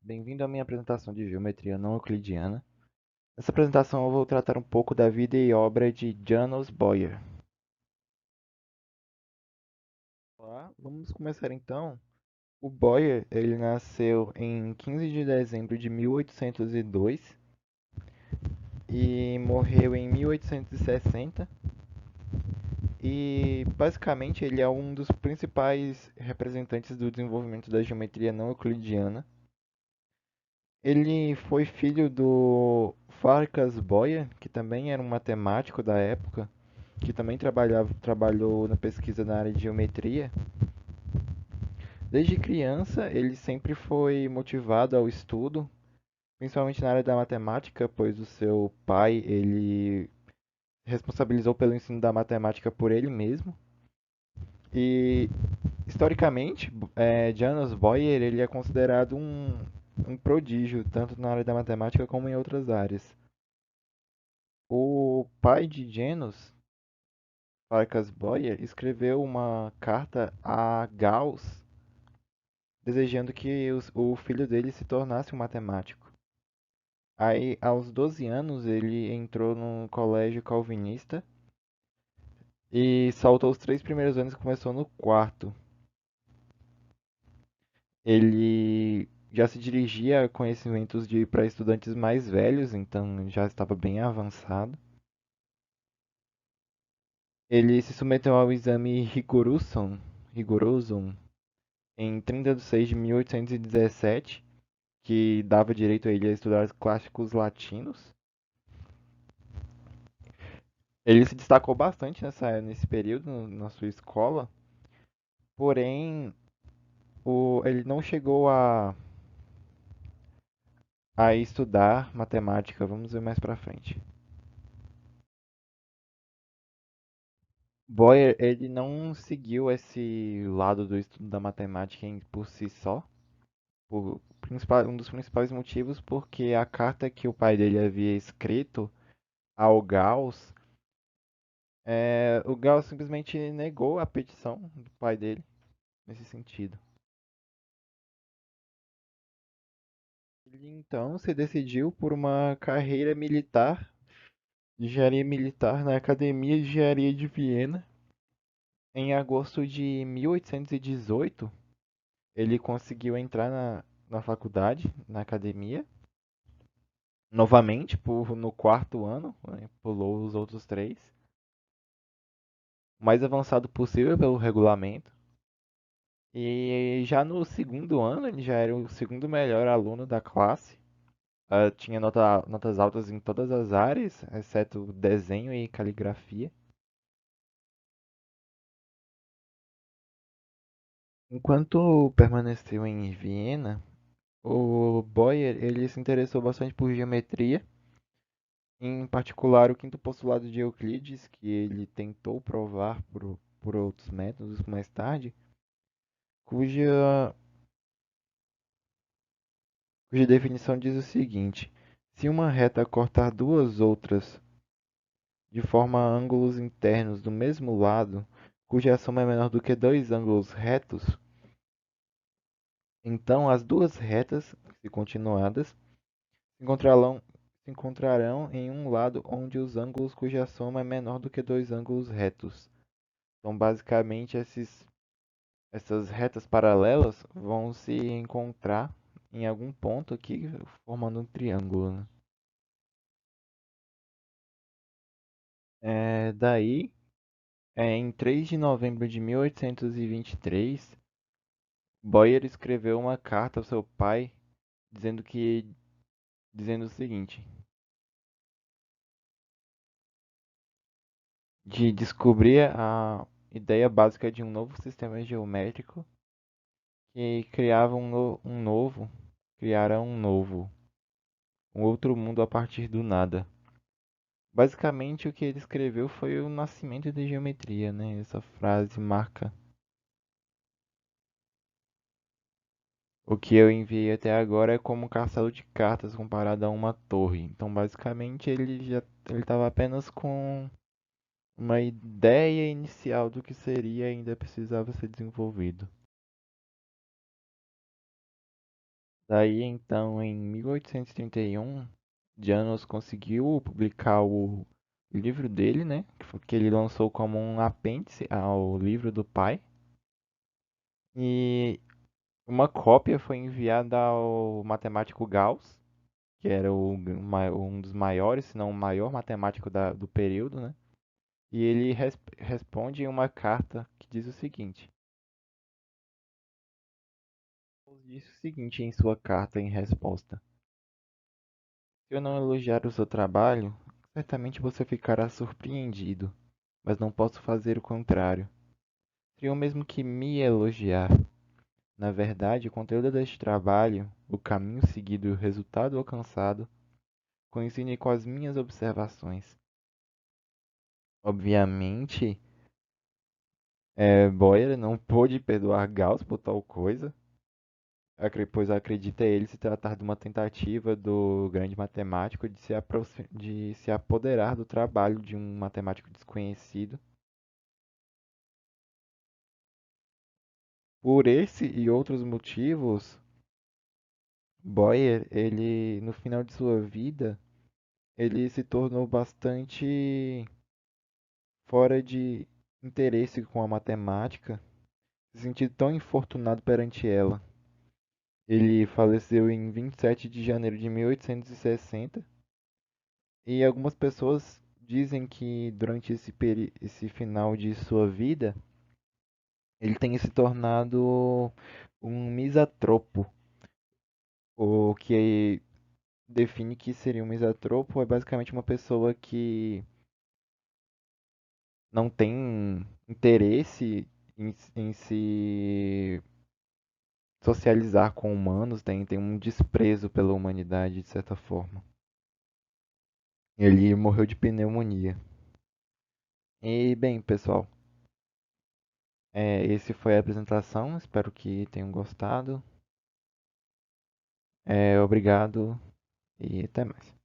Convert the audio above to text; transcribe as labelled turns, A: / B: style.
A: Bem-vindo à minha apresentação de geometria não euclidiana. Nessa apresentação eu vou tratar um pouco da vida e obra de Janos Boyer. Olá, vamos começar então. O Boyer, ele nasceu em 15 de dezembro de 1802 e morreu em 1860. E basicamente ele é um dos principais representantes do desenvolvimento da geometria não euclidiana. Ele foi filho do Farkas Boyer, que também era um matemático da época, que também trabalhou na pesquisa na área de geometria. Desde criança, ele sempre foi motivado ao estudo, principalmente na área da matemática, pois o seu pai, ele responsabilizou pelo ensino da matemática por ele mesmo. E historicamente, Janos Boyer ele é considerado um prodígio tanto na área da matemática como em outras áreas. O pai de Janus, Farkas Boyer, escreveu uma carta a Gauss desejando que o filho dele se tornasse um matemático. Aí, aos 12 anos, ele entrou num colégio calvinista e saltou os 3 primeiros anos e começou no quarto. Ele já se dirigia a conhecimentos de para estudantes mais velhos, então já estava bem avançado. Ele se submeteu ao exame rigorosum em 30 de 6 de 1817, que dava direito a ele a estudar os clássicos latinos. Ele se destacou bastante nesse período na sua escola, porém ele não chegou a estudar matemática. Vamos ver mais pra frente. Boyer, ele não seguiu esse lado do estudo da matemática por si só. Um dos principais motivos porque a carta que o pai dele havia escrito ao Gauss, o Gauss simplesmente negou a petição do pai dele nesse sentido. Ele então se decidiu por uma carreira militar, de engenharia militar na Academia de Engenharia de Viena. Em agosto de 1818, ele conseguiu entrar na faculdade, na academia, novamente no quarto ano, né, pulou os outros três, o mais avançado possível pelo regulamento. E já no segundo ano, ele já era o segundo melhor aluno da classe. Tinha notas altas em todas as áreas, exceto desenho e caligrafia. Enquanto permaneceu em Viena, o Boyer ele se interessou bastante por geometria, em particular o quinto postulado de Euclides, que ele tentou provar por outros métodos mais tarde, cuja, cuja definição diz o seguinte: se uma reta cortar duas outras de forma a ângulos internos do mesmo lado, cuja soma é menor do que dois ângulos retos, então as duas retas, se continuadas, se encontrarão em um lado onde os ângulos cuja soma é menor do que dois ângulos retos. Então, basicamente, essas retas paralelas vão se encontrar em algum ponto aqui, formando um triângulo, né? Daí, em 3 de novembro de 1823, Boyer escreveu uma carta ao seu pai dizendo dizendo o seguinte: de descobrir a ideia básica de um novo sistema geométrico que criava criara um outro mundo a partir do nada. Basicamente, o que ele escreveu foi o nascimento da geometria, né? Essa frase marca o que eu enviei até agora é como um castelo de cartas comparado a uma torre. Então, basicamente, ele estava apenas com uma ideia inicial do que seria e ainda precisava ser desenvolvido. Daí então, em 1831, Janos conseguiu publicar o livro dele, né? Que ele lançou como um apêndice ao livro do pai. E uma cópia foi enviada ao matemático Gauss, que era um dos maiores, se não o maior matemático do período, né? E ele responde em uma carta que diz o seguinte: disse o seguinte em sua carta em resposta: se eu não elogiar o seu trabalho, certamente você ficará surpreendido, mas não posso fazer o contrário. Seria o mesmo que me elogiar. Na verdade, o conteúdo deste trabalho, o caminho seguido e o resultado alcançado coincidem com as minhas observações. Obviamente, Boyer não pôde perdoar Gauss por tal coisa, pois acredita ele se tratar de uma tentativa do grande matemático de se apoderar do trabalho de um matemático desconhecido. Por esse e outros motivos, Boyer, ele no final de sua vida, ele se tornou bastante fora de interesse com a matemática, se sentindo tão infortunado perante ela. Ele faleceu em 27 de janeiro de 1860 e algumas pessoas dizem que durante esse final de sua vida ele tenha se tornado um misantropo, o que define que seria um misantropo é basicamente uma pessoa que não tem interesse em se socializar com humanos, tem um desprezo pela humanidade de certa forma. Ele morreu de pneumonia. E bem, pessoal, esse foi a apresentação. Espero que tenham gostado. Obrigado e até mais.